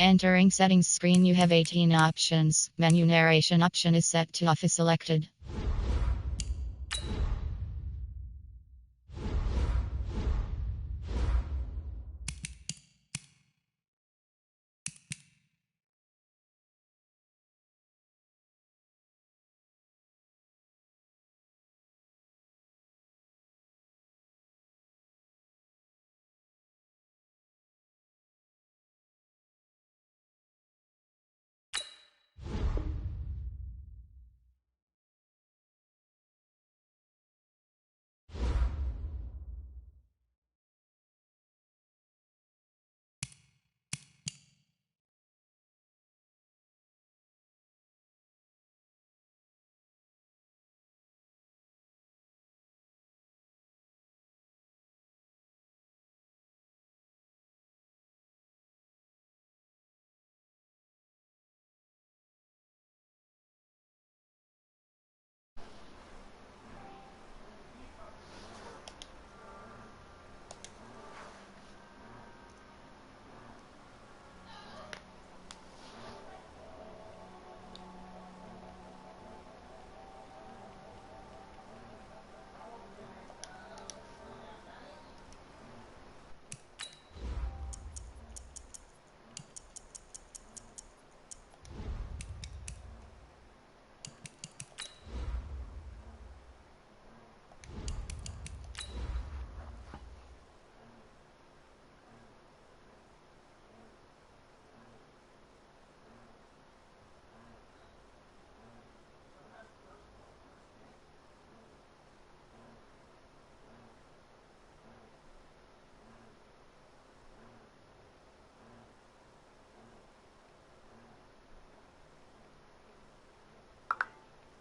Entering settings screen, you have 18 options. Menu narration option is set to off is selected.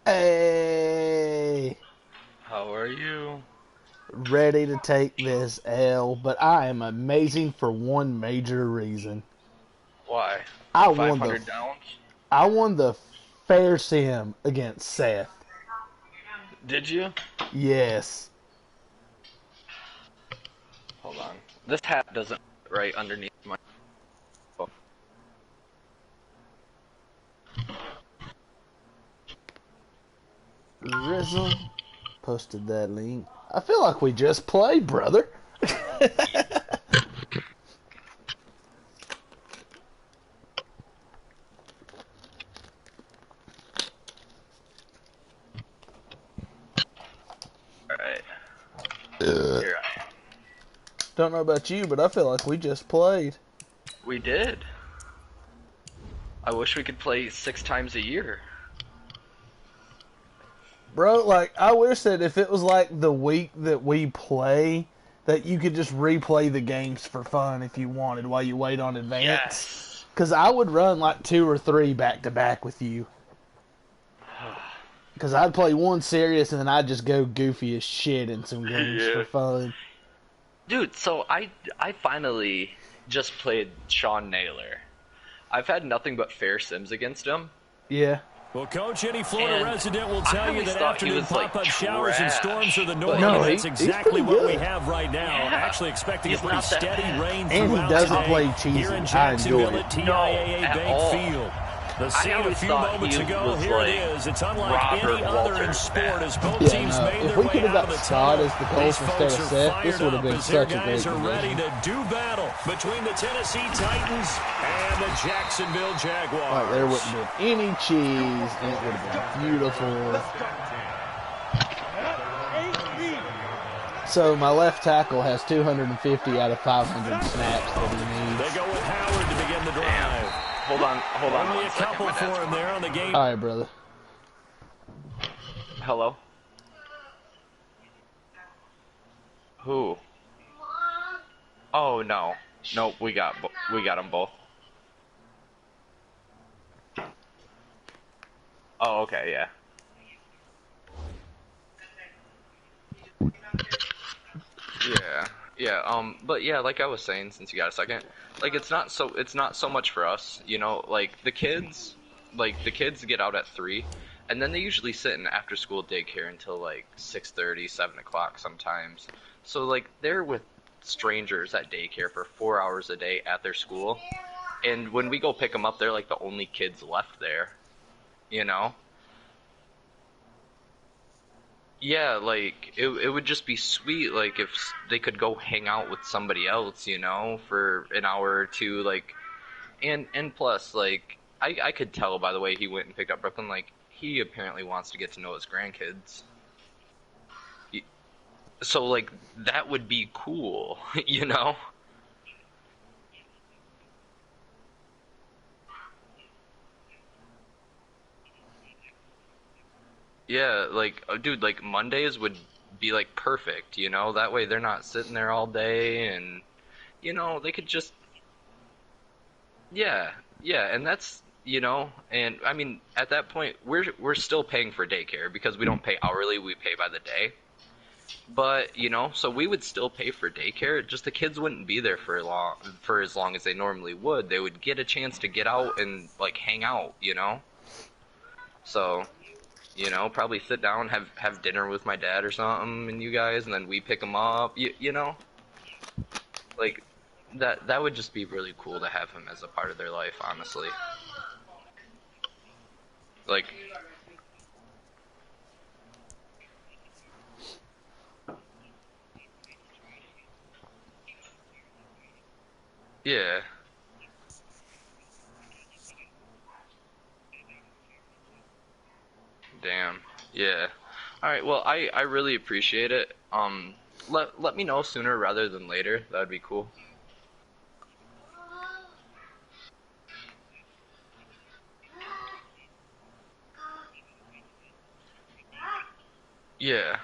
Hey, How are you? ready to take this L, but I am amazing for one major reason. Why? I won the 500 downs? I won the fair sim against Seth. Did you? Yes. Hold on. This hat doesn't fit right underneath my... Rizzle posted that link. I feel like we just played, brother. Alright. Here I am. Don't know about you, but I feel like we just played. We did. I wish we could play 6 times a year. Bro, like, I wish that if it was like the week that we play, that you could just replay the games for fun if you wanted while you wait on advance. Yes. Because I would run like 2 or 3 back to back with you. Because I'd play one serious and then I'd just go goofy as shit in some games for fun. Dude, so I finally just played Sean Naylor. I've had nothing but fair sims against him. Yeah. Well, Coach, any Florida resident will tell you that afternoon pop-up like showers and storms are the norm. No, that's exactly what good. we have right now. Yeah. Actually expecting He's a pretty steady rain and throughout he doesn't today play cheesy. here in I enjoy Jacksonville it. at TIAA Bank Field. The scene a always few thought moments he ago, was here like it is. It's unlike Robert any other in Walters sport as both Yeah, teams no. made If their we way could have out got of the Scott tunnel. as the coach These instead folks of are Seth, fired this would have up been as their such a great guys are ready division. to do battle between the Tennessee Titans and the Jacksonville Jaguars. Like, there wouldn't have been any cheese, and it would have been beautiful. So my left tackle has 250 out of 500 snaps that he needs. They go with Howard to begin the drive. Hold on Only one a second. couple for him there on the game. All right, brother. Hello? Who? Oh, no. Nope, we got them both. Oh, okay, yeah. But yeah, like I was saying, since you got a second, like it's not so much for us, you know, like the kids get out at 3, and then they usually sit in after school daycare until like 6:30, 7 o'clock sometimes. So like they're with strangers at daycare for 4 hours a day at their school, And when we go pick them up, they're like the only kids left there, you know? Yeah, like it would just be sweet, like if they could go hang out with somebody else, you know, for an hour or two, like, and plus, like, I could tell by the way he went and picked up Brooklyn, like he apparently wants to get to know his grandkids. So like that would be cool, you know? Yeah, like, oh, dude, like Mondays would be like perfect, you know? That way they're not sitting there all day and, you know, they could just, yeah, yeah, and that's, you know, and I mean, at that point, we're still paying for daycare because we don't pay hourly, we pay by the day. But, you know, so we would still pay for daycare, just the kids wouldn't be there for as long as they normally would. They would get a chance to get out and like hang out, you know? So, you know, probably sit down, have dinner with my dad or something, and you guys, and then we pick them up. You know, like that would just be really cool to have him as a part of their life, honestly. Like, yeah, damn, yeah. All right, well, I really appreciate it. Let me know sooner rather than later. That'd be cool. Yeah.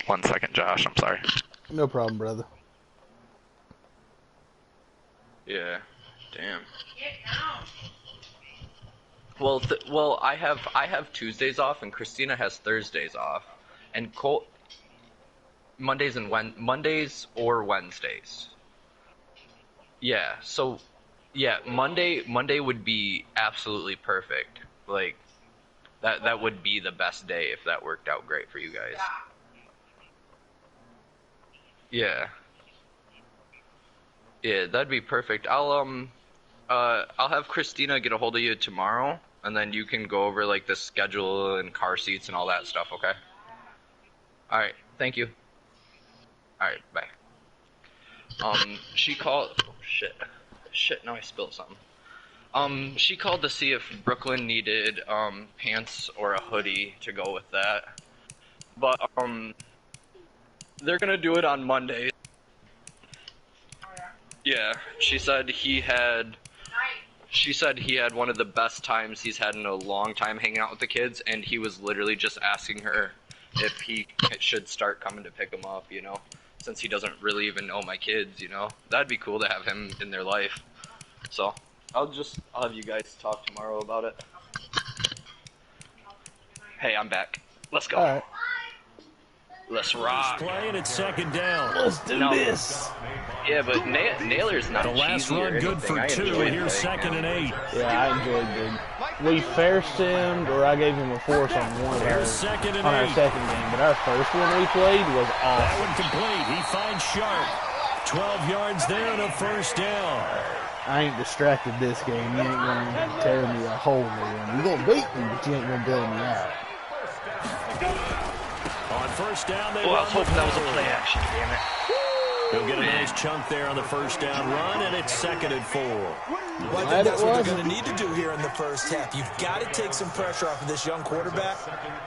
One second, Josh. I'm sorry. No problem, brother. Yeah. Damn. Well, I have Tuesdays off, and Christina has Thursdays off, and Cole Mondays or Wednesdays. Yeah. So, yeah, Monday would be absolutely perfect. Like that would be the best day if that worked out great for you guys. Yeah. Yeah, that'd be perfect. I'll have Christina get a hold of you tomorrow, and then you can go over like the schedule and car seats and all that stuff, okay? All right, thank you. All right, bye. She called. Oh, shit. Now I spilled something. She called to see if Brooklyn needed pants or a hoodie to go with that, but they're gonna do it on Monday. Yeah, she said he had one of the best times he's had in a long time hanging out with the kids, and he was literally just asking her if he should start coming to pick them up, you know, since he doesn't really even know my kids, you know. That'd be cool to have him in their life. So, I'll have you guys talk tomorrow about it. Hey, I'm back. Let's go. All right. Let's rock. Playing at second down. Let's do this. Yeah, but Naylor's not The last cheesy or run good anything. for I 2. enjoyed Here's playing 2nd him. and 8. Yeah, I enjoyed it. We fair simmed, or I gave him a force on one of our, Here's 2nd and on our 8. second game, but our first one we played was That awesome. one complete. He finds Sharp. 12 yards there and a first down. I ain't distracted this game. You ain't gonna tear me a hole in the one. You gonna beat me, but you ain't gonna bail me out. On first down, they Oh, I was run with hoping that was a Howard. play action, damn it. He'll get a nice chunk there on the first down run, and it's 2nd and 4. Well, I think that's what they're going to need to do here in the first half. You've got to take some pressure off of this young quarterback,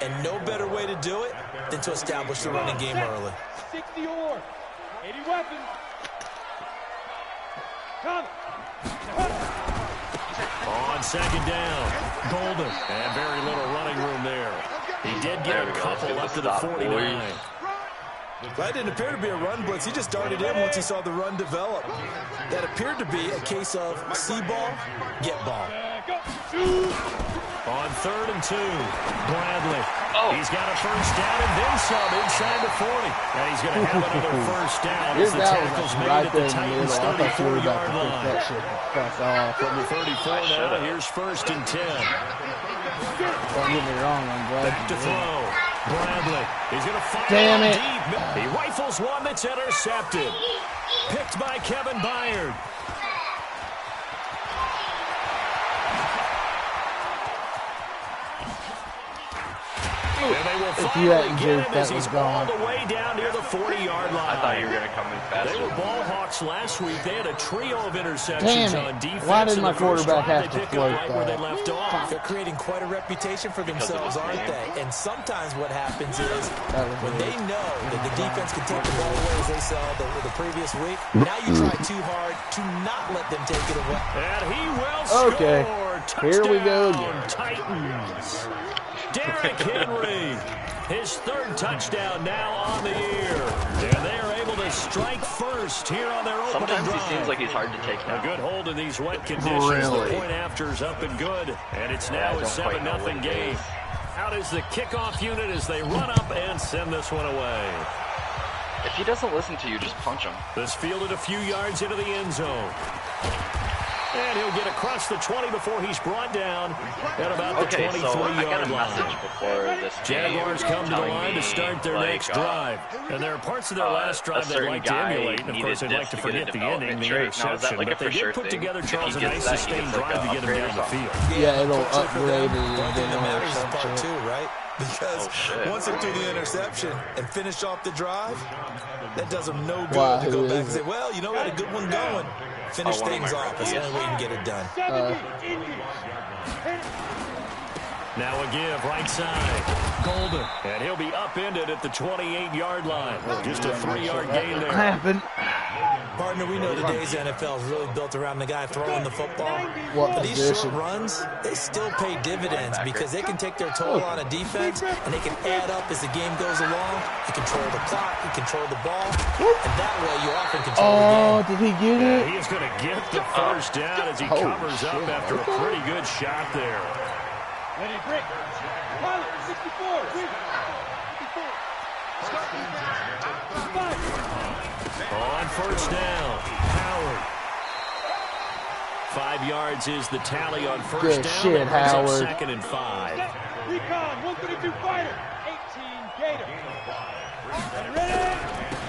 and no better way to do it than to establish the running game early. 60 or 80 weapons. Come. On second down, Golden. And very little running room there. He did get a couple up to the 49. That didn't appear to be a run blitz. He just darted in once he saw the run develop. That appeared to be a case of see ball, get ball. On 3rd and 2, Bradley. Oh. He's got a first down and then some inside the 40. And he's going to have another first down His as the guy tackle's was made right at there the in the Titans' middle. I thought you were about 34-yard to pick line. that shit the fuck off. From the 34 now, here's 1st and 10. Don't get me wrong, I'm glad Back to you did. throw. Bradley. He's going to fire. Damn it. Deep. He rifles one that's intercepted. Picked by Kevin Byard. And they will finally get him as he's all the way down near the 40-yard line. I thought you were going to come in faster. They were ball hawks last week. They had a trio of interceptions on defense. Why did my quarterback have to float right where they left off? They're creating quite a reputation for themselves, aren't they? And sometimes what happens is when they know that the defense can take the ball away, as they saw the previous week, now you try too hard to not let them take it away. And he will score. Touchdown, here we go again. Titans. Derrick Henry, his third touchdown now on the year. And they are able to strike first here on their opening drive. Sometimes he seems like he's hard to take down. A good hold in these wet conditions. Really? The point after's up and good. And it's now a 7-0 game. Out is the kickoff unit as they run up and send this one away. If he doesn't listen to you, just punch him. This fielded a few yards into the end zone. And he'll get across the 20 before he's brought down at about the 23-yard line. Jaguars come to the line to start their next drive. And there are parts of their last drive they'd like to emulate. And, of course, they'd like to forget the ending, the interception. But they did put together, Charles, a nice sustained drive to get him down the field. Yeah, it'll upgrade it. One thing that matters is part two, right? Because once they do the interception and finish off the drive, that does them no good to go back and say, well, you know, we had a good one going. Finish things off. That's the only way you can get it done. Now a give, right side. Golden. And he'll be upended at the 28-yard line. Just a 3-yard gain there. Partner, we know today's NFL is really built around the guy throwing the football. What but these short runs, they still pay dividends because they can take their toll on a defense and they can add up as the game goes along. You control the clock, you control the ball, and that way you often control the game. Oh, did he get it? He's going to get the first down as he covers up after a pretty good shot there. Ready, break. 64. 64. On first down, Howard. 5 yards is the tally on first Good down. shit, Howard. 2nd and 5. Recon, 132 fighter. 18 Gator. Ready?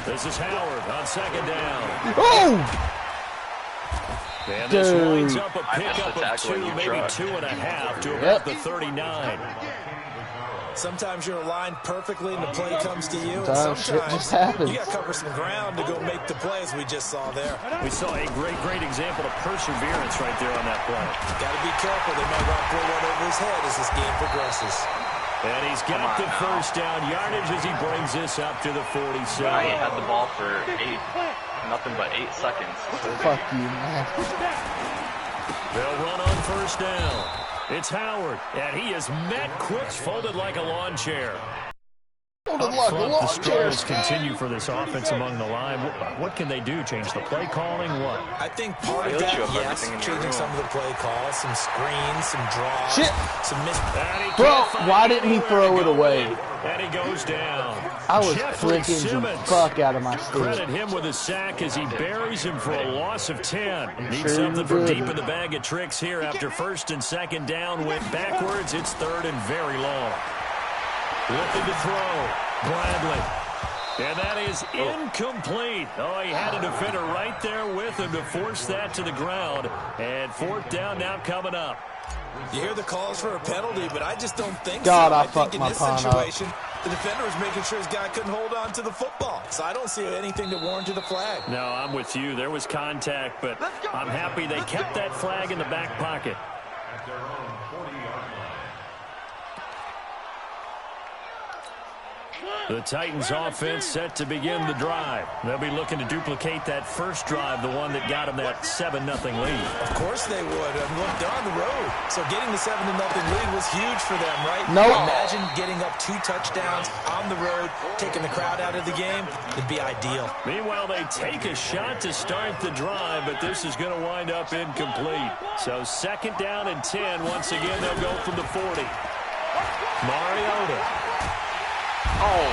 This is Howard on 2nd down. Oh! And this winds up a pickup of 2, maybe 2.5 to about the 39. Sometimes you're aligned perfectly and the play comes to you. And Sometimes you got to cover some ground to go make the play, as we just saw there. We saw a great example of perseverance right there on that play. Got to be careful. They might want to throw one over his head as this game progresses. And he's got the first down yardage as he brings this up to the 47. He had the ball for nothing but 8 seconds. Fuck you, man. They'll run on first down. It's Howard, and he is met quick, folded like a lawn chair. The struggles continue for this offense among the line. What can they do? Change the play calling? What? I think part of that, yes, changing some of the play calls, some screens, some draws, some missed. Bro, why didn't he throw it away? And he goes down. I was clicking the fuck out of my stick. Credit him with a sack as he buries him for a loss of 10. Needs something from deep in the bag of tricks here after 1st and 2nd down. Went backwards. It's 3rd and very long. Looking to throw. Bradley. And that is incomplete. Oh, he had a defender right there with him to force that to the ground. And 4th down now coming up. You hear the calls for a penalty, but I just don't think so. I think in this situation, the defender was making sure his guy couldn't hold on to the football. So I don't see anything that warranted the flag. No, I'm with you. There was contact, but I'm happy they kept that flag in the back pocket. The Titans offense set to begin the drive. They'll be looking to duplicate that first drive, the one that got them that 7-0 lead. Of course they would. I mean, look, they're on the road. So getting the 7-0 lead was huge for them, right? Nope. Imagine getting up 2 touchdowns on the road, taking the crowd out of the game. It'd be ideal. Meanwhile, they take a shot to start the drive, but this is going to wind up incomplete. So 2nd down and 10. Once again, they'll go from the 40. Mariota.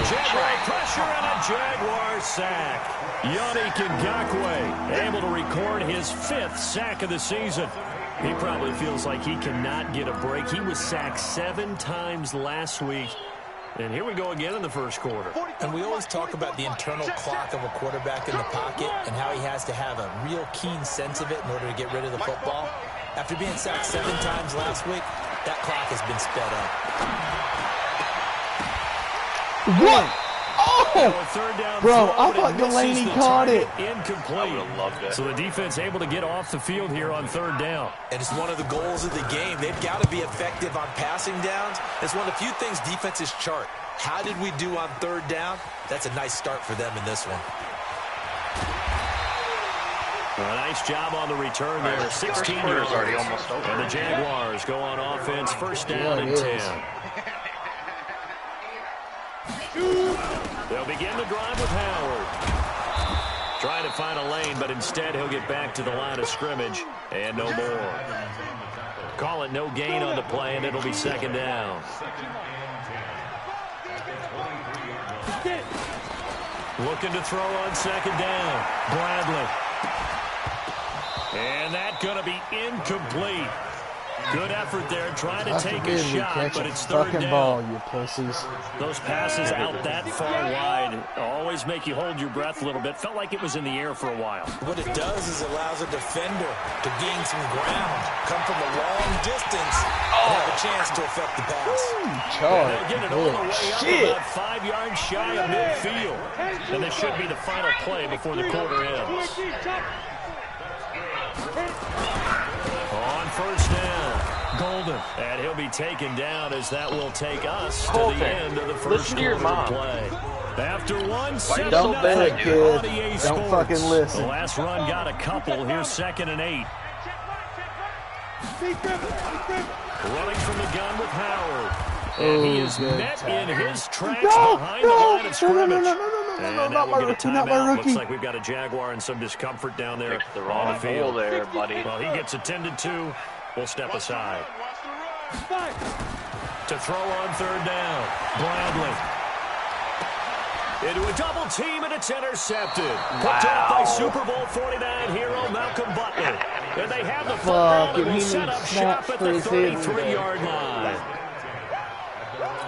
Jaguar pressure and a Jaguar sack. Yannick Ngakoue able to record his 5th sack of the season. He probably feels like he cannot get a break. He was sacked 7 times last week. And here we go again in the first quarter. And we always talk about the internal clock of a quarterback in the pocket and how he has to have a real keen sense of it in order to get rid of the football. After being sacked 7 times last week, that clock has been sped up. What? Oh! Bro, I thought Delaney caught it. Incomplete. I would have loved it. So the defense able to get off the field here on third down. And it's one of the goals of the game. They've got to be effective on passing downs. It's one of the few things defenses chart. How did we do on third down? That's a nice start for them in this one. A nice job on the return there. 16 yards already almost over. And the Jaguars go on offense. First down and 10. They'll begin the drive with Howard. Trying to find a lane, but instead he'll get back to the line of scrimmage. And no more. Call it no gain on the play, and it'll be second down. Looking to throw on second down. Bradley. And that's going to be incomplete. Good effort there, trying to take a shot, but it's third down. Ball, you pussies. Those passes out that far wide always make you hold your breath a little bit. Felt like it was in the air for a while. What it does is allows a defender to gain some ground, come from a long distance, and have a chance to affect the pass. They'll get it all the way up about 5 yards shy of midfield. And this should be the final play before the quarter ends. On first down, Golden. And he'll be taken down as that will take us to the end of the first quarter play. After one, don't bet it, kid. Don't fucking listen. The last run got a couple. Here's 2nd and 8. Running from the gun with Howard. And he is met in his tracks behind the line of scrimmage. And now we'll get a timeout. Looks like we've got a Jaguar in some discomfort down there the wrong on the field. there, buddy. Well, he gets attended to. We'll step aside. To throw on third down, Bradley. Into a double team, and it's intercepted. Picked up by Super Bowl 49 hero Malcolm Butler. And they have the football and will set up shop at the 33-yard line.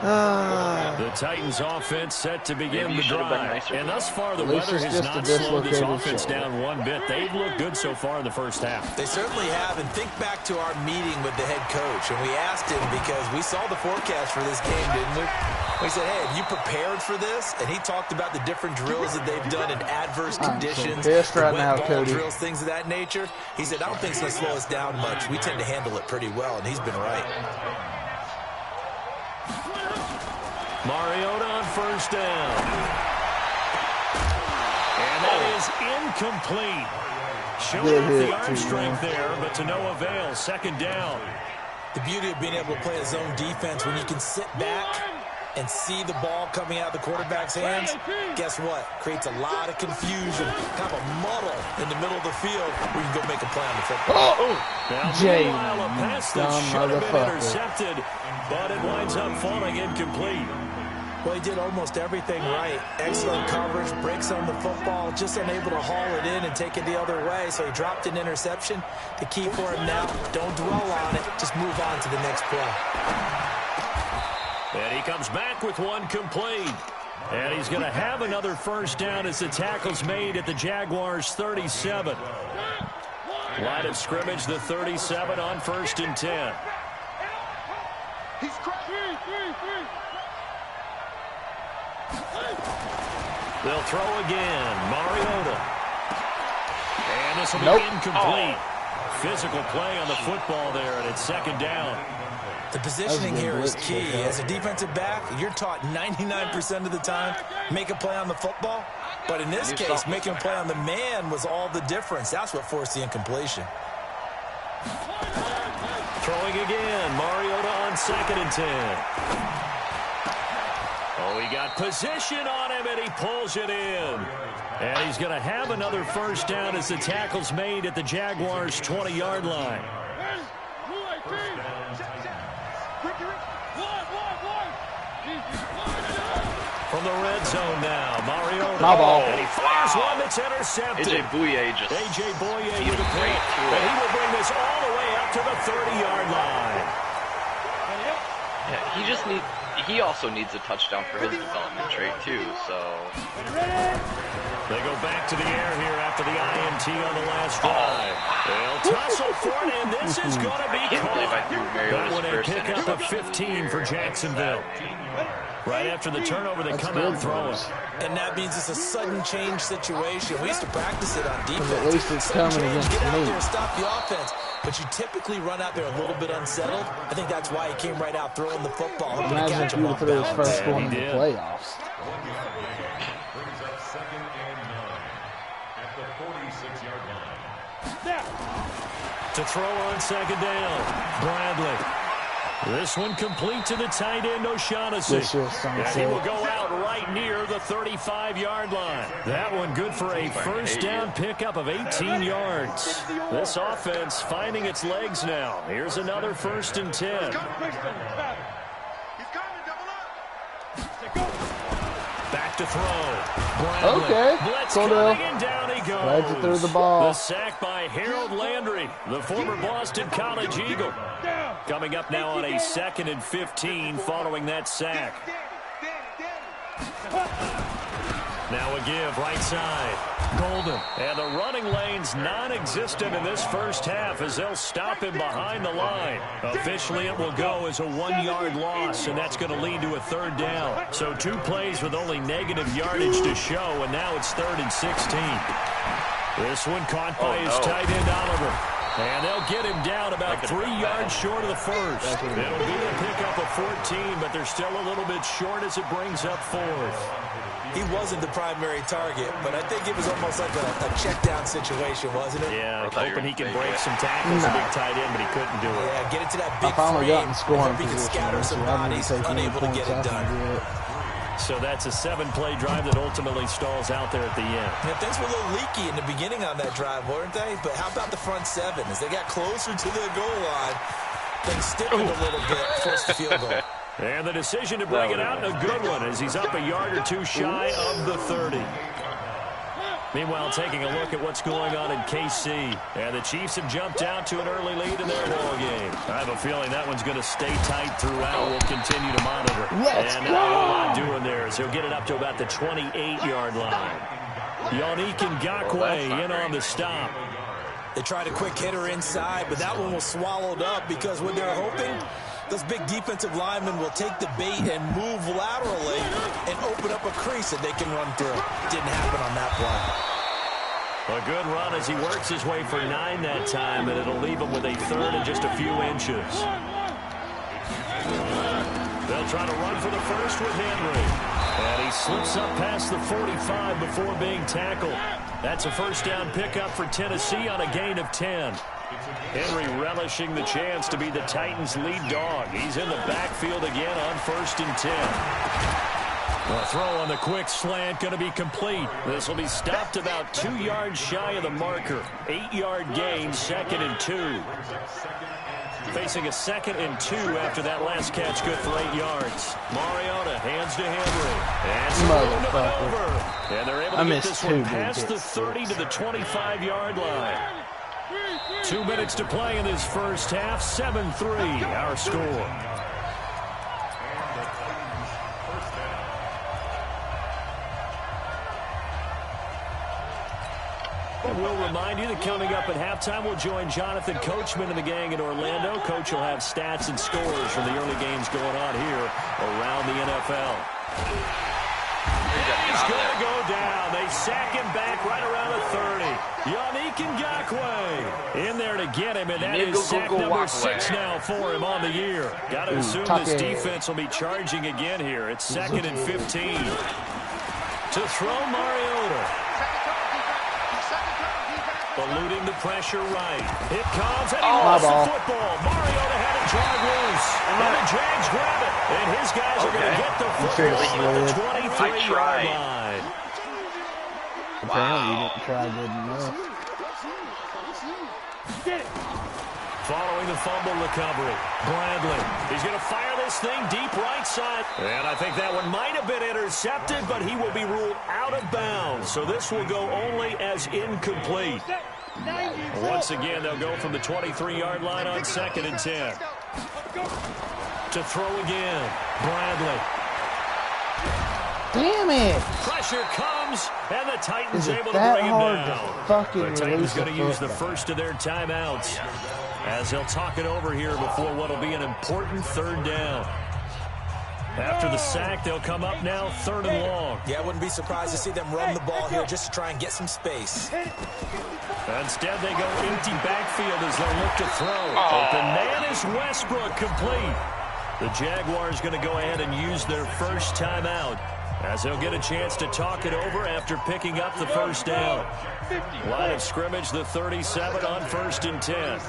The Titans offense set to begin the drive. And thus far, the weather has not slowed this offense down one bit. They've looked good so far in the first half. They certainly have. And think back to our meeting with the head coach. And we asked him, because we saw the forecast for this game, didn't we? We said, hey, have you prepared for this? And he talked about the different drills that they've done in adverse conditions. Right now, Cody. Drills, things of that nature. He said, I don't think it's going to slow us down much. We tend to handle it pretty well, and he's been right. Mariota on first down. And that is incomplete. Showing off the arm strength there, but to no avail. Second down. The beauty of being able to play a zone defense, when you can sit back and see the ball coming out of the quarterback's hands, guess what? Creates a lot of confusion, kind of a muddle in the middle of the field where you can go make a play on the football. Now, meanwhile, a pass that should have been intercepted, but it winds up falling incomplete. Well, he did almost everything right. Excellent coverage, breaks on the football, just unable to haul it in and take it the other way, so he dropped an interception. The key for him now, don't dwell on it, just move on to the next play. And he comes back with one complete. And he's going to have another first down as the tackle's made at the Jaguars' 37. Line of scrimmage, the 37 on 1st and 10. They'll throw again. Mariota. And this will be incomplete. Physical play on the football there, and it's second down. The positioning here is key. As a defensive back, you're taught 99% of the time, make a play on the football. But in this case, making a play on the man was all the difference. That's what forced the incompletion. Throwing again. Mariota on 2nd and 10. Oh, he got position on him, and he pulls it in. And he's going to have another first down as the tackle's made at the Jaguars' 20-yard line. From the red zone now, Mariota. And he fires one that's intercepted. A.J. Bouye just... A.J. Bouye with a break. And he will bring this all the way up to the 30-yard line. Yeah, he he also needs a touchdown for his development trait too. So they go back to the air here after the INT on the last drive. They'll tussle for it, and this is going to be caught. That one a pickup of 15 for Jacksonville. Right after the turnover, they come out throwing. And that means it's a sudden change situation. We used to practice it on defense. At least it's coming against Get out me. there and stop the offense. But you typically run out there a little bit unsettled. I think that's why he came right out throwing the football. Imagine if you would have threw his first one in the playoffs. To throw on second down, Bradley. This one complete to the tight end, O'Shaughnessy. And he will go out right near the 35-yard line. That one good for a first down pickup of 18 yards. This offense finding its legs now. Here's another 1st and 10. Back to throw. Bradley. Okay. Blitz Cordell. coming, and down he goes. Glad you threw the ball. The sack by Harold Landry, the former Boston College Eagle. Coming up now on a 2nd and 15 following that sack. Now a give right side. Golden. And the running lane's non-existent in this first half as they'll stop him behind the line. Officially it will go as a 1-yard loss, and that's going to lead to a 3rd down. So 2 plays with only negative yardage to show, and now it's 3rd and 16. This one caught by his tight end Oliver. And they'll get him down about 3 yards short of the first. It'll be a pickup of 14, but they're still a little bit short as it brings up 4th. He wasn't the primary target, but I think it was almost like a check-down situation, wasn't it? Yeah, hoping he can break some tackles, a big tight end, but he couldn't do it. Yeah, get it to that big frame. Hope he can scatter some bodies, unable to get it done. So that's a 7-play drive that ultimately stalls out there at the end. Yeah, things were a little leaky in the beginning on that drive, weren't they? But how about the front 7? As they got closer to the goal line, things stiffened a little bit, forced the field goal. And the decision to bring it out, a good one, as he's up a yard or 2 shy of the 30. Meanwhile, taking a look at what's going on in KC. And the Chiefs have jumped out to an early lead in their ball game. I have a feeling that one's going to stay tight throughout. We'll continue to monitor. And not a whole lot doing there as he'll get it up to about the 28-yard line. Yannick Ngakoue in on the stop. They tried a quick hitter inside, but that one was swallowed up because what they're hoping, those big defensive linemen will take the bait and move laterally and open up a crease that they can run through. Didn't happen on that play. A good run as he works his way for 9 that time, and it'll leave him with a 3rd and just a few inches. They'll try to run for the first with Henry. And he slips up past the 45 before being tackled. That's a first down pickup for Tennessee on a gain of 10. Henry relishing the chance to be the Titans' lead dog. He's in the backfield again on 1st and 10. A throw on the quick slant going to be complete. This will be stopped about 2 yards shy of the marker. 8-yard gain, 2nd and 2. Facing a 2nd and 2 after that last catch, good for 8 yards. Mariota hands to Henry. And over. And they're able to get this one past the 30 to the 25-yard line. 2 minutes to play in this first half. 7-3, our score. And we'll remind you that coming up at halftime, we'll join Jonathan Coachman and the gang in Orlando. Coach will have stats and scores from the early games going on here around the NFL. He's going to go down. They sack him back right around the 30. Yannick Ngakoue in there to get him, and that is sack number 6 now for him on the year. Got to assume this defense will be charging again here. It's 2nd and 15. To throw Mariota. Eluding the pressure right. It comes, and he lost the football. Mariota had it dragged loose. And the Jags grab it. And his guys are going to get the football at the 23-yard line. Wow. You didn't try good enough. Following the fumble recovery, Bradley. He's going to fire this thing deep right side. And I think that one might have been intercepted, but he will be ruled out of bounds. So this will go only as incomplete. Once again, they'll go from the 23-yard line on 2nd and 10. To throw again. Bradley. Damn it! Pressure comes, and the Titans Is it able to that bring him hard down. to fucking The Titans release going to a use the football? first of their timeouts as they'll talk it over here before what will be an important third down. After the sack, they'll come up now, 3rd and long. Yeah, I wouldn't be surprised to see them run the ball here just to try and get some space. Instead, they go empty backfield as they look to throw. Open man is Westbrook, complete. The Jaguars going to go ahead and use their first timeout as they'll get a chance to talk it over after picking up the first down. Line of scrimmage, the 37 on 1st and 10.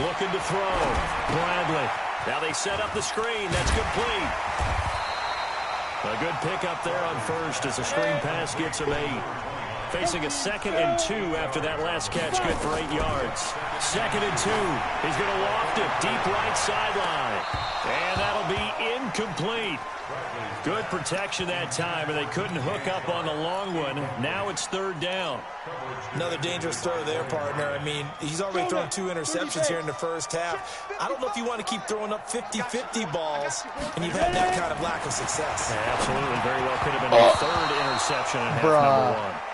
Looking to throw. Bradley. Now they set up the screen. That's complete. A good pickup there on first as the screen pass gets him 8. Facing a 2nd and 2 after that last catch, good for 8 yards. 2nd and 2. He's going to loft it deep right sideline. And that'll be incomplete. Good protection that time, and they couldn't hook up on the long one. Now it's 3rd down. Another dangerous throw there, partner. I mean, he's already thrown 2 interceptions here in the first half. I don't know if you want to keep throwing up 50-50 balls, and you've had that kind of lack of success. Yeah, absolutely. Very well could have been a 3rd interception in half number 1.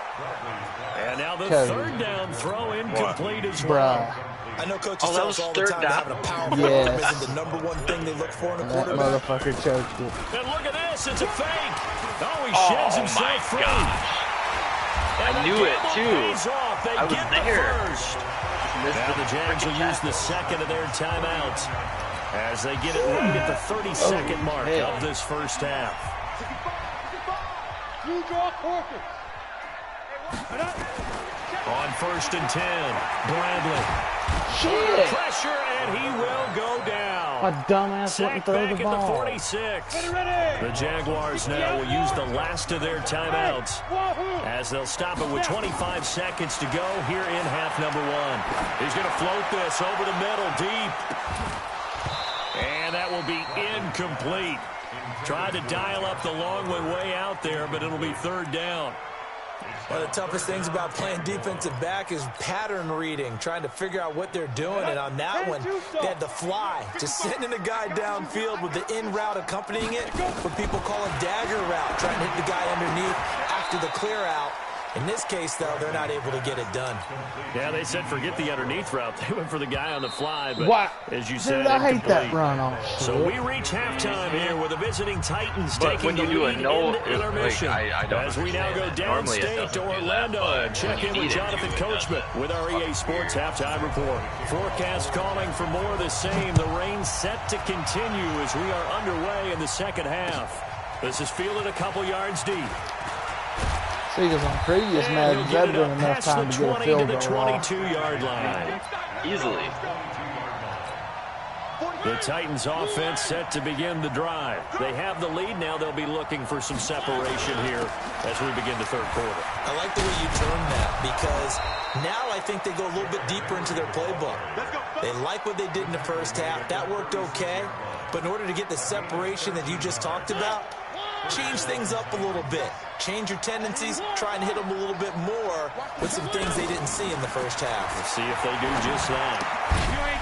And now the 3rd down throw incomplete as well. I know coaches tell us all the time that having a powerful arm isn't the number one thing they look for in a quarterback. That motherfucker choked it. And look at this, it's a fake. Oh, he sheds himself free. I knew it too. I was there. Now the Jags will use the 2nd of their timeouts as they get it right at the 32nd mark of this first half. On 1st and 10, Bradley. Shit! Pressure, and he will go down. My dumbass wouldn't throw the ball. At the 46. The Jaguars now will use the last of their timeouts as they'll stop it with 25 seconds to go here in half number 1. He's going to float this over the middle deep. And that will be incomplete. Tried to dial up the long one way out there, but it'll be 3rd down. One of the toughest things about playing defensive back is pattern reading, trying to figure out what they're doing. And on that one, they had the fly, just sending a guy downfield with the in route accompanying it, what people call a dagger route, trying to hit the guy underneath after the clear out. In this case, though, they're not able to get it done. Yeah, they said forget the underneath route. They went for the guy on the fly, but what? As you said, I hate that run off. So we reach halftime here with the visiting Titans but taking when you the do lead a no, in intermission. I don't as we now go downstate to Orlando and check in with Jonathan Coachman with our EA Sports Halftime Report. Forecast calling for more of the same. The rain set to continue as we are underway in the second half. This is fielded a couple yards deep. See, because on previous matches, I've done enough time to get a field goal off. 22-yard line. Easily. The Titans offense set to begin the drive. They have the lead now. They'll be looking for some separation here as we begin the 3rd quarter. I like the way you term that because now I think they go a little bit deeper into their playbook. They like what they did in the first half. That worked okay. But in order to get the separation that you just talked about, change things up a little bit. Change your tendencies, try and hit them a little bit more with some things they didn't see in the first half. Let's see if they do just that.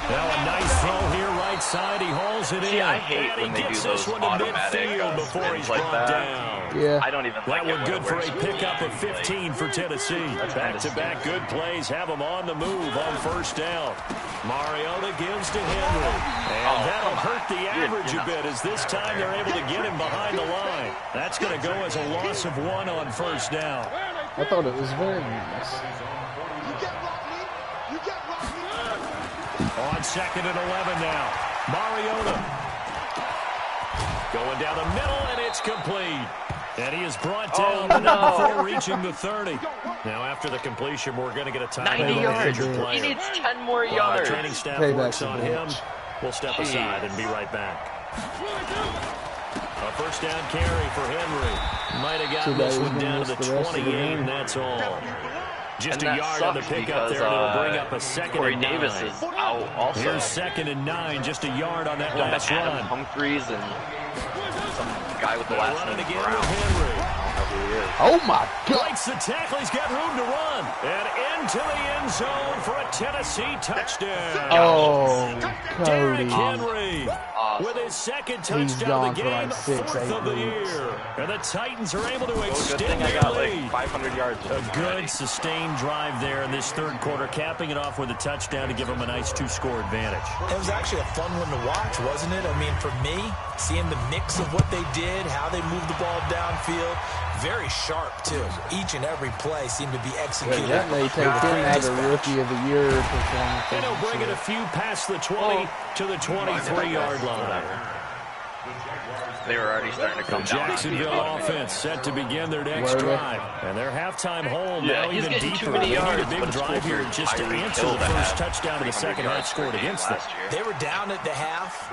Now a nice throw here, right side. He hauls it in. See, I hate when they do those automatic before he's like brought that. down. Yeah. I don't even like that one good for a really pickup of 15 for Tennessee. Back-to-back good plays have them on the move on 1st down. Mariota gives to Henry. And that'll hurt the average a bit as this time they're able to get him behind the line. That's going to go as a loss of 1 on 1st down. I thought it was very nice. On 2nd and 11 now. Mariota. Going down the middle, and it's complete. And he is brought down before reaching the 30. Now, after the completion, we're going to get a timeout. 90 yards. He needs 10 more yards. The training staff works on him. We'll step aside and be right back. A 1st down carry for Henry. Might have gotten this one down to the 28, and that's all. Just a yard on the pickup there, and it'll bring up a 2nd and 9. Davis is out also. Here's 2nd and 9, just a yard on that last run. Humphreys and some guy guy with the last name Brown. Oh my God! Breaks the tackle. He's got room to run. And into the end zone for a Tennessee touchdown. Oh, Derrick Cody. Henry with his second He's touchdown of the gone game, for like 6, fourth 8 of the weeks. year. And the Titans are able to Good extend thing I their got lead. like 500 yards. A good, sustained drive there in this third quarter, capping it off with a touchdown to give them a nice 2-score advantage. It was actually a fun one to watch, wasn't it? I mean, for me, seeing the mix of what they did, how they moved the ball downfield, very sharp, too. Each and every play seemed to be executed. That may take him out of Rookie of the Year performance. And he'll bring it a few past the 20 to the 23-yard line. They were already starting to come down. Jacksonville offense set to begin their next drive. And their halftime home now even deeper. They need a big drive here just to answer the first touchdown of the second half scored against them. They were down at the half.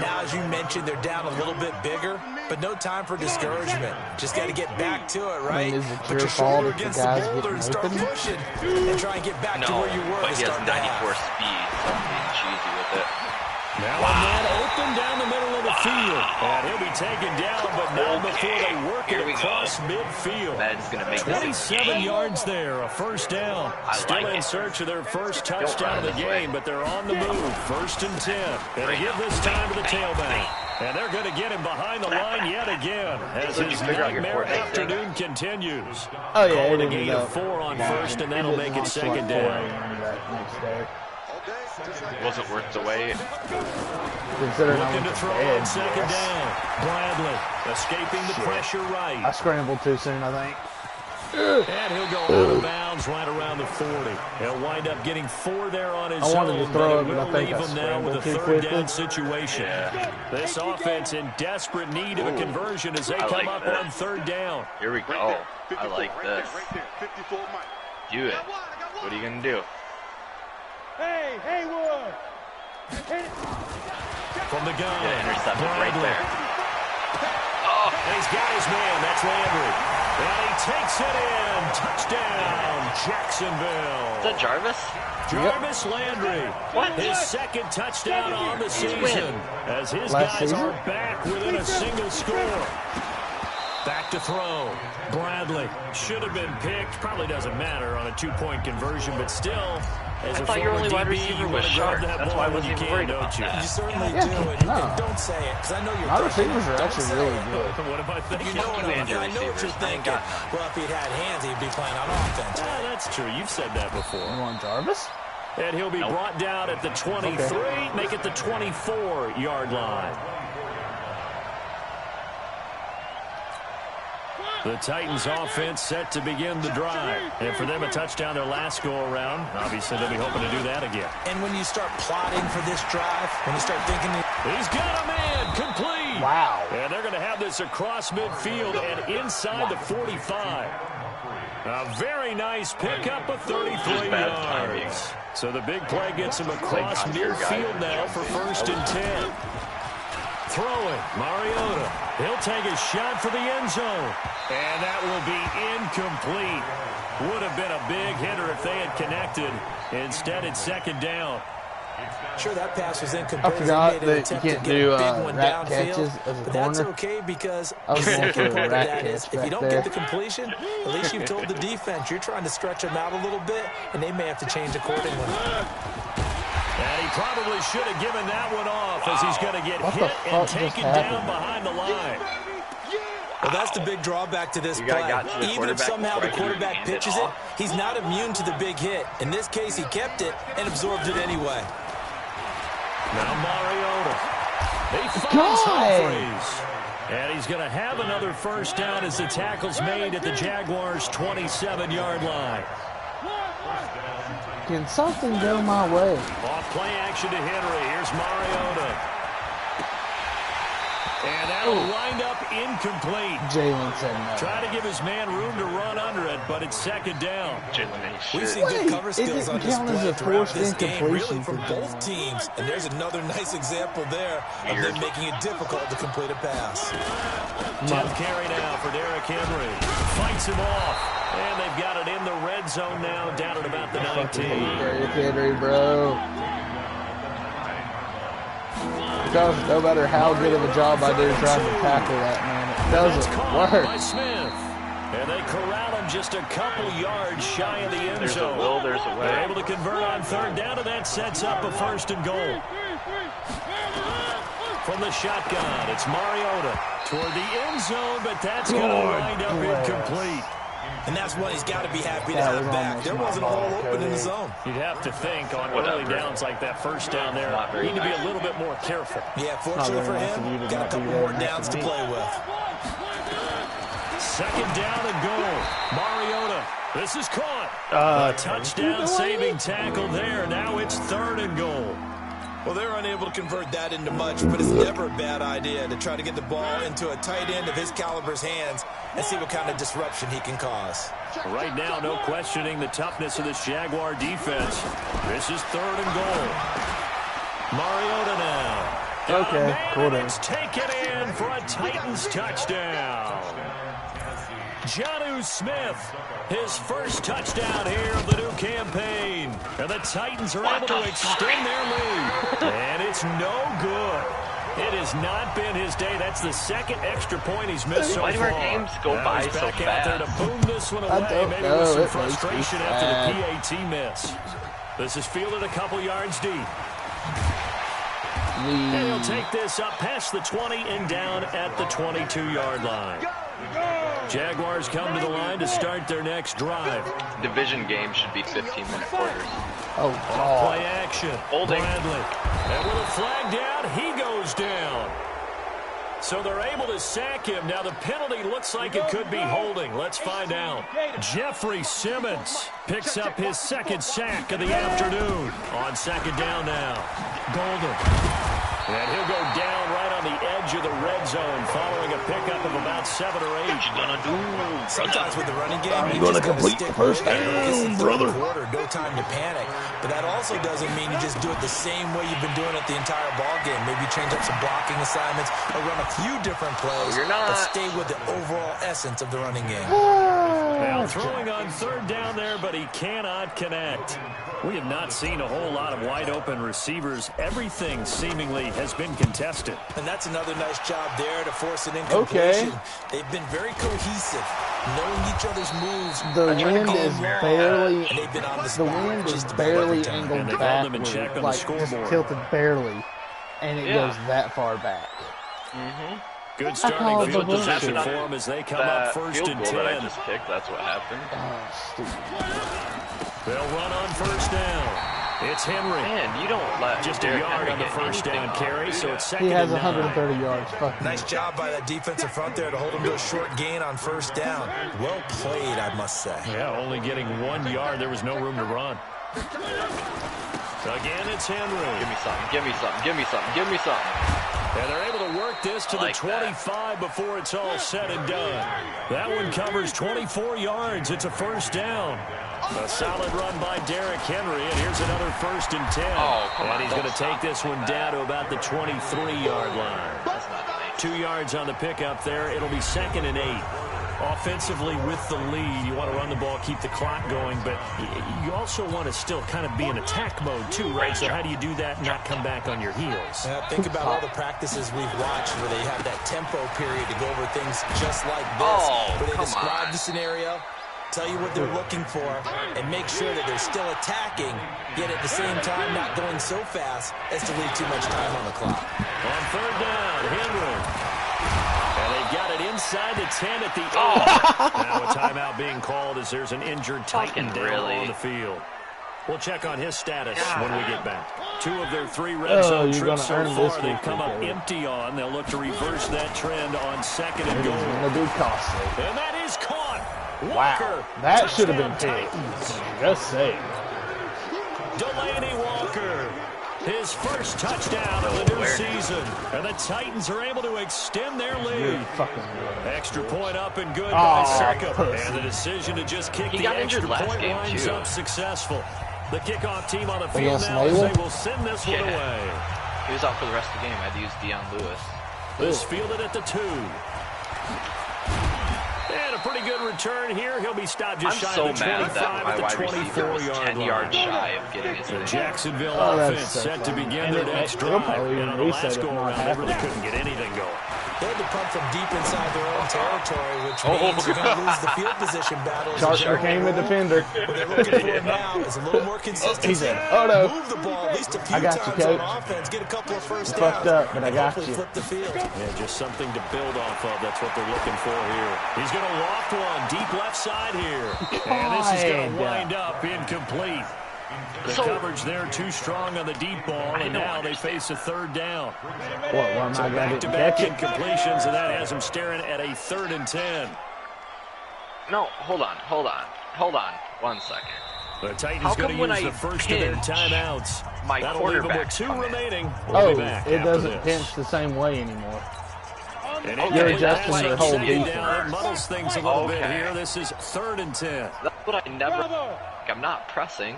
Now, as you mentioned, they're down a little bit bigger, but no time for discouragement. Just got to get back to it, right? Is it Put your your fault shoulder if the against the guy's boulder getting and start open? pushing and try and get back to where you were but to he has start the 94 half. speed, so I'm being cheesy with it. Now a man open down the middle of the field. And he'll be taken down, but not before they work it across midfield. That is going to make 27 yards there, a first down. Still like in it. search of their first touchdown of the game, but they're on the move. First and 10. Gonna give this time to the tailback. And they're going to get him behind the line yet again as his nightmare afternoon continues. Oh, yeah, Calling it a gain ended of up 4 on first, and that'll make it second down. Was it worth the wait? Considering Looking to throw on second yes. down. Bradley escaping the pressure I right. scrambled too soon, I think. And he'll go out of bounds right around the 40. He'll wind up getting 4 there on his I wanted to own, throw but it, it but I will think leave I him now with a scrambled too third quickly. down situation. This offense in desperate need of a conversion as they come like up this. on third down. Here we go. I like this. Do it. What are you going to do? Hey, Haywood! From the gun, Get it intercepted right Bradley. there. And he's got his man. That's Landry. And he takes it in. Touchdown, Jacksonville. Is that Jarvis? Jarvis Landry. What? His second touchdown on the season. As his Last guys season? are back within a single score. Back to throw. Bradley should have been picked. Probably doesn't matter on a 2-point conversion, but still, as I a thought your former only wide DB, receiver you was want to grab Sharp. that That's ball why I when wasn't you even can, worried don't about you? that. You certainly Yeah, do, and no. don't say it, because I know you're My thinking. receivers are Don't actually say really it. good. What am I thinking? You know what and your I know what receivers. you're I ain't thinking. got none. Well, if he'd had hands, he'd be playing on offense. Yeah, that's true. You've said that before. You want Jarvis? And he'll be brought down at the 23, make it the 24-yard line. The Titans offense set to begin the drive. And for them, a touchdown their last go-around. Obviously, they'll be hoping to do that again. And when you start plotting for this drive, when you start thinking, He's got a man, complete. Wow. And they're going to have this across midfield and inside the 45. A very nice pickup of 33 bad timing. yards. So the big play gets him across midfield now for first and 10. Throwing, Mariota. He'll take a shot for the end zone. And that will be incomplete. Would have been a big hitter if they had connected. Instead, it's second down. sure, that pass was incomplete. I forgot They made an that you attempt to can't get do a big one rat downfield, catches as a but that's corner. okay because I was the going for second a part of rat that catch is if you back don't there. get the completion, at least you've told the defense you're trying to stretch them out a little bit, and they may have to change accordingly. And he probably should have given that one off as he's going to get What the hit and fuck taken just down happened? behind the line. Well, that's the big drawback to this You guy play. got to the Even if quarterback somehow the before I could quarterback hand it pitches it, off. he's not immune to the big hit. In this case, he kept it and absorbed it anyway. Now Mariota. He finds God! Humphreys. And he's going to have another first down as the tackle's made at the Jaguars' 27-yard line. Can something go my way? Off play action to Henry. Here's Mariota. And that'll wind up incomplete. Jalen said no. Try to give his man room to run under it, but it's second down. We've seen good cover It skills didn't on count as display a throughout forced this game, really incompletion from for both Jalen. teams. And there's another nice example there of them making it difficult to complete a pass. 10th carry now for Derrick Henry. Fights him off. And they've got it in the red zone now, down at about the 19. Derrick Henry, bro. Because no matter how good of a job I do trying to tackle that man, it Doesn't caught work. by Smith. And they corral him just a couple yards shy of the end zone. There's a will, there's a way. They're able to convert on third down, and that sets up a 1st and goal. From the shotgun, it's Mariota toward the end zone, but that's going to wind up incomplete. And that's one he's got to be happy to have back. There wasn't a hole open in the zone. You'd have to think on early downs like that first down there, you need to be a little bit more careful. Yeah, fortunately for him, got a couple more downs to play with. 2nd down and goal. Mariota. This is caught. A touchdown saving tackle there. Now it's 3rd and goal. Well, they're unable to convert that into much, but it's never a bad idea to try to get the ball into a tight end of his caliber's hands and see what kind of disruption he can cause. Right now, no questioning the toughness of this Jaguar defense. This is 3rd and goal. Mariota now. Okay, cool down. It's taken in for a Titans touchdown. Jonnu Smith, his first touchdown here of the new campaign. And the Titans are able to extend their lead. And it's no good. It has not been his day. That's the 2nd extra point he's missed so far. Why do our games go by so back out there to fast? boom this one away. Maybe with some frustration after the PAT miss. This is fielded a couple yards deep. And he'll take this up past the 20 and down at the 22-yard line. Jaguars come to the line to start their next drive. Division games should be 15-minute quarters. Oh, God. Play action. Holding. Bradley. And with a flag down, he goes down. So they're able to sack him. Now the penalty looks like it could be holding. Let's find out. Jeffrey Simmons picks up his 2nd sack of the afternoon. On 2nd down now. Golden. And he'll go down right on the edge of the red zone following a pickup of about 7 or 8. What you gonna do? Sometimes with the running game, I'm you gonna just complete stick first with it. It's the down, third brother. quarter, no time to panic. But that also doesn't mean you just do it the same way you've been doing it the entire ball game. Maybe change up some blocking assignments or run a few different plays. You're not. But stay with the overall essence of the running game. Now throwing on 3rd down there, but he cannot connect. We have not seen a whole lot of wide open receivers. Everything seemingly has been contested. And that's another nice job there to force an incompletion. Okay. They've been very cohesive, knowing each other's moves. The wind is barely. And they've been on the The spot wind is just about barely every time. And angled they've held them in backward, check on the like just scoreboard. tilted barely, and it Yeah. goes that far back. Good call starting it field the position bullshit. for them as they come up 1st field and goal that I 10. just kicked, that's what happened. Oh, stupid. They'll run on 1st down. It's Henry. Man, you don't let Just a Derrick yard Henry on the get 1st down anything carry, off, so do it's ya? 2nd He has and 9. 130 yards. Fuck Nice job by that defensive front there to hold him to a short gain on 1st down. Well played, I must say. Yeah, only getting 1 yard. There was no room to run. Again, it's Henry. Give me something, give me something, give me something, give me something. And they're able to work this to the Like that. 25 before it's all said and done. That one covers 24 yards. It's a 1st down. A solid run by Derrick Henry, and here's another 1st and 10. Oh, come and on, he's don't going to take stop this one down to about the 23-yard line. That's not nice. 2 yards on the pickup there. It'll be 2nd and 8. Offensively with the lead, you want to run the ball, keep the clock going, but you also want to still kind of be in attack mode too, right? So how do you do that and not come back on your heels? Think about all the practices we've watched where they have that tempo period to go over things just like this. Oh, where they come describe on. the scenario, tell you what they're looking for, and make sure that they're still attacking, yet at the same time not going so fast as to leave too much time on the clock. On 3rd down, Henry. And they've got it inside the 10 at the 8. Now a timeout being called as there's an injured Titan down really? on the field. We'll check on his status when we get back. 2 of their 3 red zone you're trips so gonna earn this far, they've week, come up okay. empty on. They'll look to reverse that trend on 2nd and It is goal. gonna be costly. And that is caught. Wow, Walker, that should have been touchdown picked. Titans. Just saying. Delaney Walker, his first touchdown of the new season. And the Titans are able to extend their You're lead. fucking good. Extra point up and good by Oh, Circa. pussy. And the decision to just kick He the got extra injured last point game, winds too. up successful. The kickoff team on the field Against now as Naylor? they will send this one Yeah. away. He was out for the rest of the game. I had to use Deion Lewis. This fielded at the 2. And a pretty good return here. He'll be stopped just I'm shy so of the mad 25 that my at the wide receiver was 24-yard 10 line. yards shy of getting his The thing. Jacksonville Oh, that's offense so set to funny. begin And their it- next it'll drive. probably And even on the reset last if not go-around, they really happening. couldn't get anything going. They had to punt from deep inside their own territory, which means you're going to lose the field position battle. Shark became a defender. What they're looking for now is a little more consistency. He said, "Oh no, move the ball at least a few I got you, times coach. on offense, get a couple of first downs. Fucked up, but I got you." Flip the field. Yeah, just something to build off of. That's what they're looking for here. He's going to loft one deep left side here. And this is going to wind up incomplete. The coverage there too strong on the deep ball, and now they face a third down. What? So back-to-back incompletions, and that has them staring at a 3rd and 10. No, hold on. 1 second. The Titans going to use the first of their timeouts. My That'll leave them with 2 remaining. We'll be back it after doesn't this. pinch the same way anymore. And You're adjusting your whole defense. It muddles things a little bit here. This is 3rd and 10. That's what I never. I'm not pressing.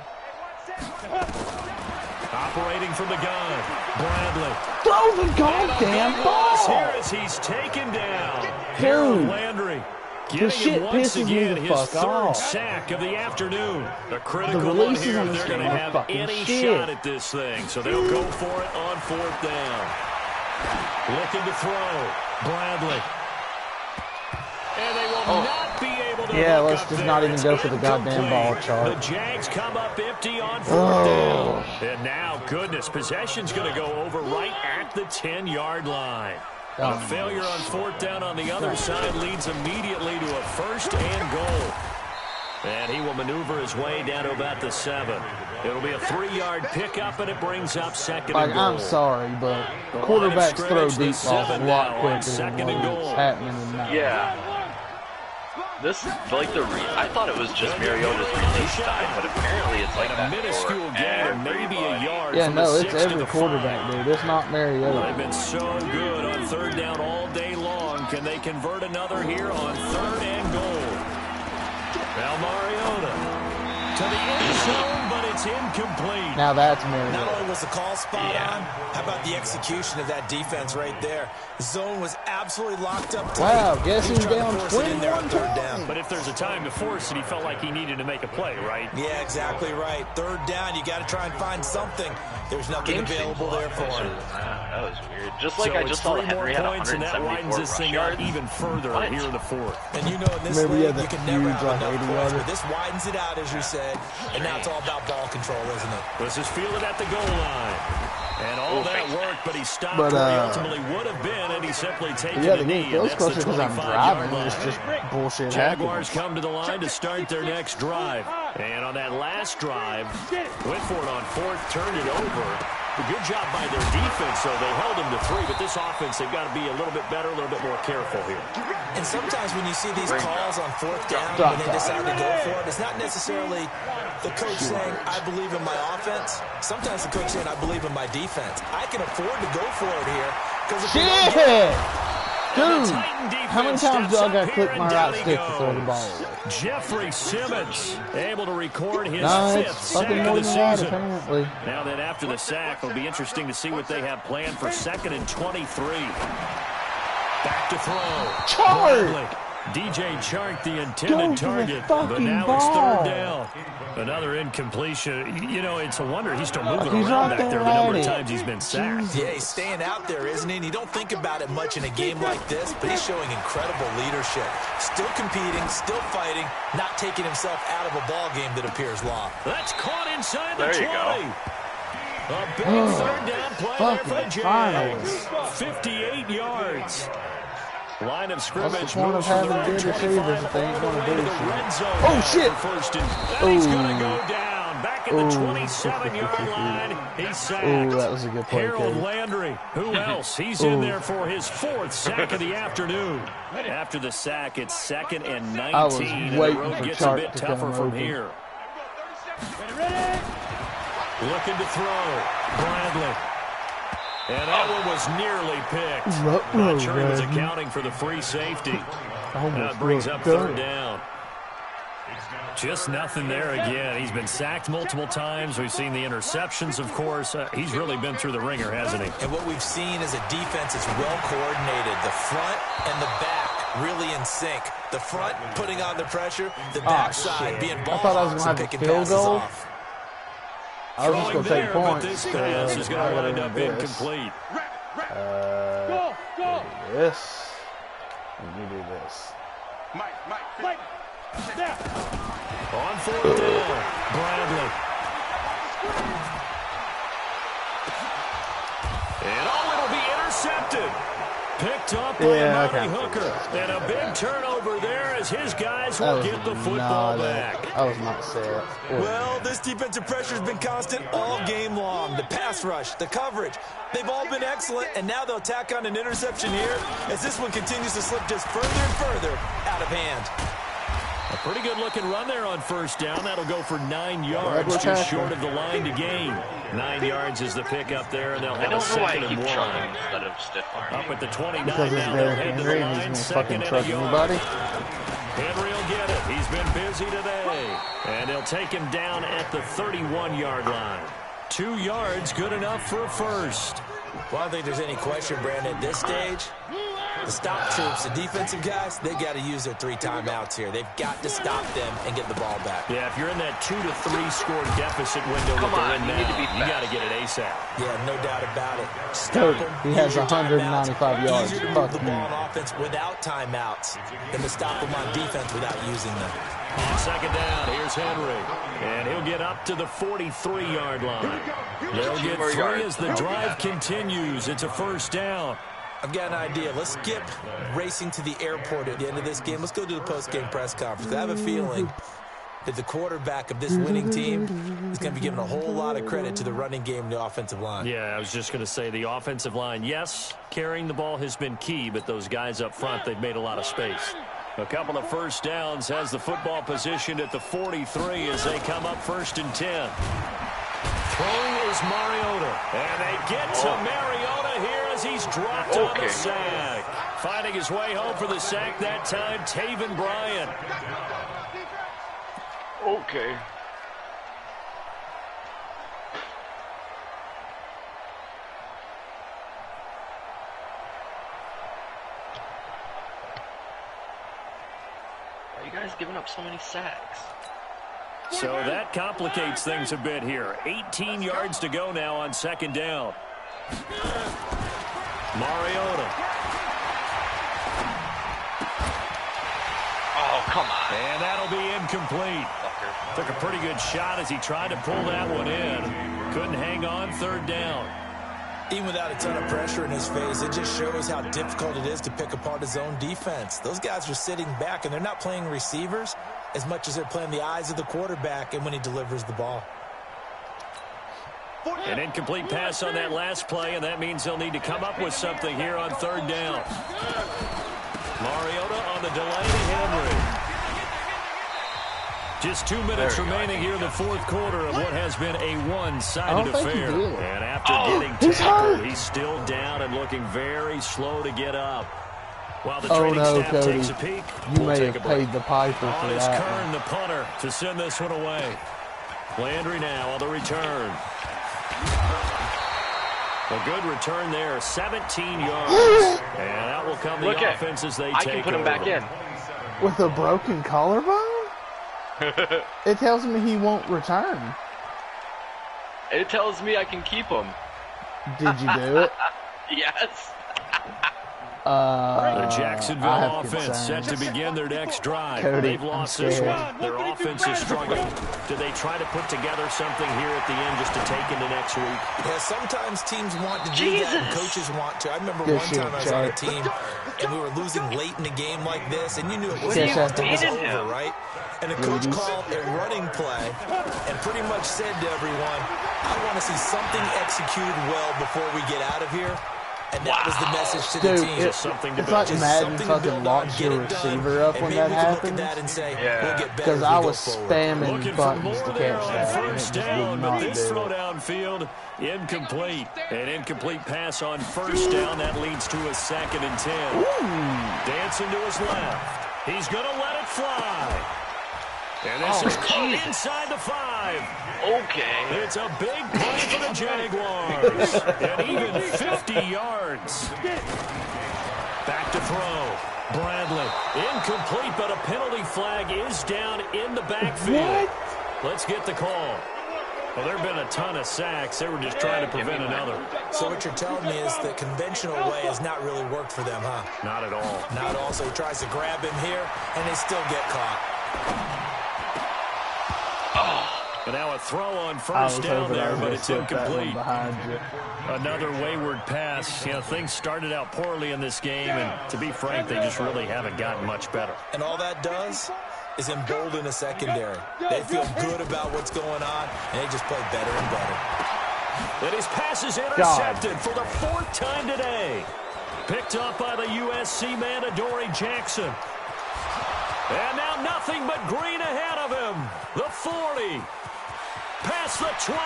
Operating from the gun, Bradley. Throw the goddamn ball! Here as he's taken down. Dude, Landry. this shit pisses me the fuck his 3rd off. sack of the afternoon. The critical The one releases here. on this They're going to thing are have fucking any shit. shot at this thing, so they'll go for it on 4th down. Looking to throw, Bradley. And they will not be able to look let's up just there. not even It's go for the goddamn ball chart. The Jags come up empty on 4th down. And now, goodness, possession's going to go over right at the 10-yard line. A failure on 4th down on the other side leads immediately to a 1st and goal. And he will maneuver his way down to about the 7. It'll be a 3-yard pickup, and it brings up 2nd and goal. I'm sorry, but quarterbacks throw deep balls a lot quicker than what's happening in that. Yeah. This is like I thought it was just Mariota's release time, but apparently it's like a that minuscule gain of maybe a yard. Yeah, from no, the it's 6 to every the quarterback, 5. dude. It's not Mariota. They've been so good on 3rd down all day long. Can they convert another here on 3rd and goal? Now Mariota to the end zone, but it's incomplete. Now that's Not Mariota. only was the call spot on, how about the execution of that defense right there? The zone was absolutely locked up tight. Wow, guess He was he's trying to down force it in there on 21 3rd down. But if there's a time to force it, he felt like he needed to make a play, right? Yeah, exactly right. 3rd down, you got to try and find something. There's nothing available there for him. That was weird. Just like So I just it's saw 3 that Henry more had points, and that 174 widens this rush thing out yards. even further here in the 4th. And you know in this Remember, he league, had you that can never huge, have like, enough 80 points, yarder. but this widens it out, as you said, and now it's all about ball control, isn't it? This is fielded at the goal line. And all that worked, but he stopped But, where he ultimately would have been, and he simply taken Yeah, a the knee, game feels and that's the closer because I'm 25-yard driving. It's line. just bullshit Jaguars happening. come to the line to start their next drive. And on that last drive, went for it on 4th, turned it over. A good job by their defense, though. They held him to 3, but this offense, they've got to be a little bit better, a little bit more careful here. And sometimes when you see these calls on 4th down, when they decide to go for it, it's not necessarily the coach saying, I believe in my offense. Sometimes the coach saying, I believe in my defense. I can afford to go for it here. Shit! Dude, how many times do I got to click my right stick to throw the ball away? Jeffrey Simmons able to record his No, 5th it's sack fucking of more the than that, season. apparently. Now that after the sack, it'll be interesting to see what they have planned for 2nd and 23. Back to throw. Chark! Bradley. DJ Chark, the Go intended for the target, but fucking now ball. it's 3rd down. Another incompletion. You know, it's a wonder he's still moving He's around right back there there the number at of it. times he's been sacked. Yeah, he's staying out there, isn't he? And you don't think about it much in a game like this, but he's showing incredible leadership. Still competing, still fighting, not taking himself out of a ball game that appears long. That's caught inside the There 20. you go. A big 3rd down play there for the Fucking finally. Jags. 58 yards. Line of scrimmage What's the point of moves from the having red good receivers if they ain't 25 gonna over do into the shit? red zone Oh, now shit. for 1st and he's going to Ooh. go down back at the 27-yard line. He's sacked. Ooh, that was a good play, Harold Cody. Landry. Who else? He's in there for his 4th sack of the afternoon. After the sack, it's 2nd and 19. I was and the waiting road for gets a Chark bit to tougher come from open. here. Looking to throw. Bradley. And that one was nearly picked. Not sure he was accounting for the free safety. That brings up 3rd down. Just nothing there again. He's been sacked multiple times. We've seen the interceptions, of course. He's really been through the ringer, hasn't he? And what we've seen is a defense that's well coordinated. The front and the back really in sync. The front putting on the pressure, the backside being ball I thought I was hawks gonna and have a picking field passes goal. off. I was just going to take points. But this pass is going to wind up this. incomplete. this. Let me do this. Mike, snap. On 4th down, Bradley. And it'll be intercepted. Picked up by Amani Hooker. And a big turnover there as his guys will get the football back. I was not set. Well, this defensive pressure has been constant all game long. The pass rush, the coverage, they've all been excellent, and now they'll tack on an interception here as this one continues to slip just further and further out of hand. A pretty good-looking run there on 1st down. That'll go for 9 yards, just short of the line to gain. 9 yards is the pickup there, and they'll have a 2nd and 1. Instead of stiff arm. Up at the 29 because now. it's They'll Derrick head to the Henry and line, he's going to 2nd fucking and a trust yard. anybody. Henry will get it. He's been busy today. And they'll take him down at the 31-yard line. 2 yards, good enough for a first. Well, I don't think there's any question, Brandon, at this stage, the stop troops, the defensive guys, they got to use their 3 timeouts here. They've got to stop them and get the ball back. Yeah, if you're in that 2 to 3 score deficit window that they're in now, you got to get it ASAP. Yeah, no doubt about it. Cody, he has 195 yards. Easier to move the ball on offense without timeouts than to stop them on defense without using them. On 2nd down, here's Henry. And he'll get up to the 43-yard line. They'll get 3 as the drive continues. It's a 1st down. I've got an idea. Let's skip racing to the airport at the end of this game. Let's go to the post-game press conference. I have a feeling that the quarterback of this winning team is going to be giving a whole lot of credit to the running game and the offensive line. Yeah, I was just going to say the offensive line, yes, carrying the ball has been key, but those guys up front, they've made a lot of space. A couple of 1st downs, has the football positioned at the 43 as they come up 1st and 10. Throwing is Mariota. And they get to Mariota here as he's dropped on the sack. Finding his way home for the sack that time, Taven Bryan. Okay. Why are you guys giving up so many sacks? So that complicates things a bit here. 18 yards to go now on 2nd down. Mariota. Oh, come on. And that'll be incomplete. Fucker. Took a pretty good shot as he tried to pull that one in. Couldn't hang on 3rd down. Even without a ton of pressure in his face, it just shows how difficult it is to pick apart his own defense. Those guys are sitting back, and they're not playing receivers as much as they're playing the eyes of the quarterback and when he delivers the ball. An incomplete pass on that last play, and that means they'll need to come up with something here on 3rd down. Mariota on the delay to Henry. Just 2 minutes remaining here in the 4th quarter of what has been a one-sided affair. And after getting tackled, he's still down and looking very slow to get up. While the training staff Cody, takes a peek, you may have paid the piper on for his that. Kern, the punter, to send this one away. Landry now on the return. A good return there, 17 yards. And out will come the offense as they take over. I can put him back in. With a broken collarbone? It tells me he won't return. It tells me I can keep him. Did you do it? Yes. The Jacksonville offense set to begin their next drive. Cody, They've lost this one. Their offense is struggling. Do they try to put together something here at the end just to take into next week? Yeah, sometimes teams want to do that and coaches want to. I remember one time I was on a team and we were losing late in a game like this, and you knew it was over, right? And the coach called a running play and pretty much said to everyone, I want to see something executed well before we get out of here. And that was the message to the team. It's like Madden fucking locks your receiver up when that happens. Because I was spamming buttons to catch that. First down, but this throw downfield, incomplete. An incomplete pass on 1st down. That leads to a 2nd and 10. Dancing to his left. He's going to let it fly. And this is caught inside the 5. Okay. It's a big play for the Jaguars. And even 50 yards. Back to throw. Bradley. Incomplete, but a penalty flag is down in the backfield. Let's get the call. Well, there have been a ton of sacks. They were just trying to prevent another. So what you're telling me is the conventional way has not really worked for them, huh? Not at all. Not at all. So he tries to grab him here, and they still get caught. And now a throw on first down there, but it's incomplete. Another wayward pass. You know, things started out poorly in this game, and to be frank, they just really haven't gotten much better. And all that does is embolden a secondary. They feel good about what's going on, and they just play better and better. And his pass is intercepted for the 4th time today. Picked up by the USC man, Adoree Jackson. And now nothing but green ahead of him. The 40. Past the 20.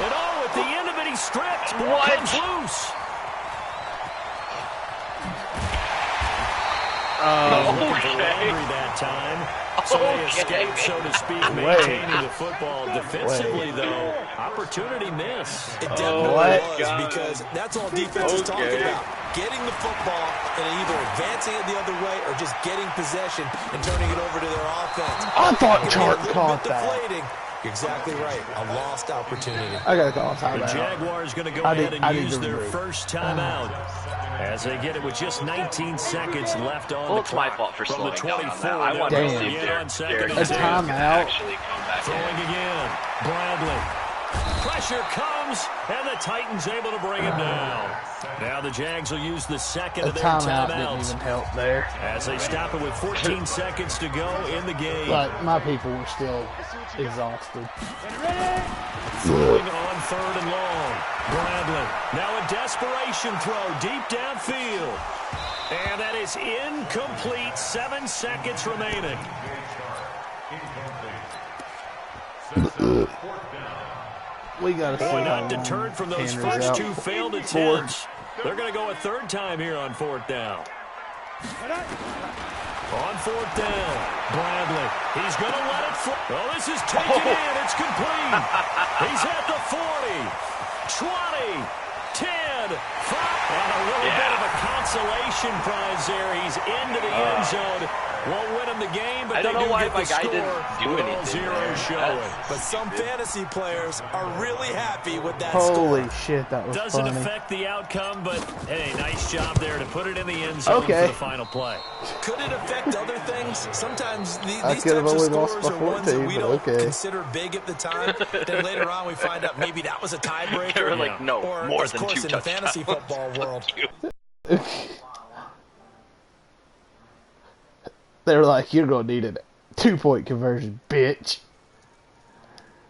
And at the end of it, he's stripped. Ball comes loose. Looking for Landry that time. So they escape, so to speak, maintaining the football. Defensively, though, opportunity miss. It definitely was, because that's all defense is talking about. Getting the football and either advancing it the other way or just getting possession and turning it over to their offense. I thought Chart caught that. You're exactly right. A lost opportunity. I got to call a timeout. The Jaguars going to go ahead and use their first timeout as they get it with just 19 seconds left on the clock. It's my fault for from the slowing 24. down on that. I want to see Again on second and A 10. timeout. Throwing again. Bradley. Pressure comes, and the Titans able to bring him down. Now the Jags will use the second of their timeout didn't timeouts even help there. as they stop it with 14 seconds to go in the game. But my people were still exhausted. Throwing on 3rd and long. Bradley. Now a desperation throw deep downfield. And that is incomplete. 7 seconds remaining. We got to see. Boy, not deterred from those first out. 2 failed attempts. They're going to go a 3rd time here on 4th down. On 4th down, Bradley. He's going to let it fly. Oh, this is taken in. It's complete. He's at the 40, 20, 10, 5. And a little bit of a consolation prize there. He's into the end zone. Won't win him the game, but I don't they know do why get my the guy score didn't do with all anything. zeros showing. But some fantasy players are really happy with that Holy score. shit, that was Doesn't funny. affect the outcome, but hey, nice job there to put it in the end zone for the final play. Could it affect other things? Sometimes these I types could have of only lost scores by are ones that 14, we but don't okay. consider big at the time. Then later on we find out maybe that was a tiebreaker. They were like, no, or, more of than course, 2 in the touchdowns. fantasy football world. They were like, you're going to need a 2-point conversion, bitch.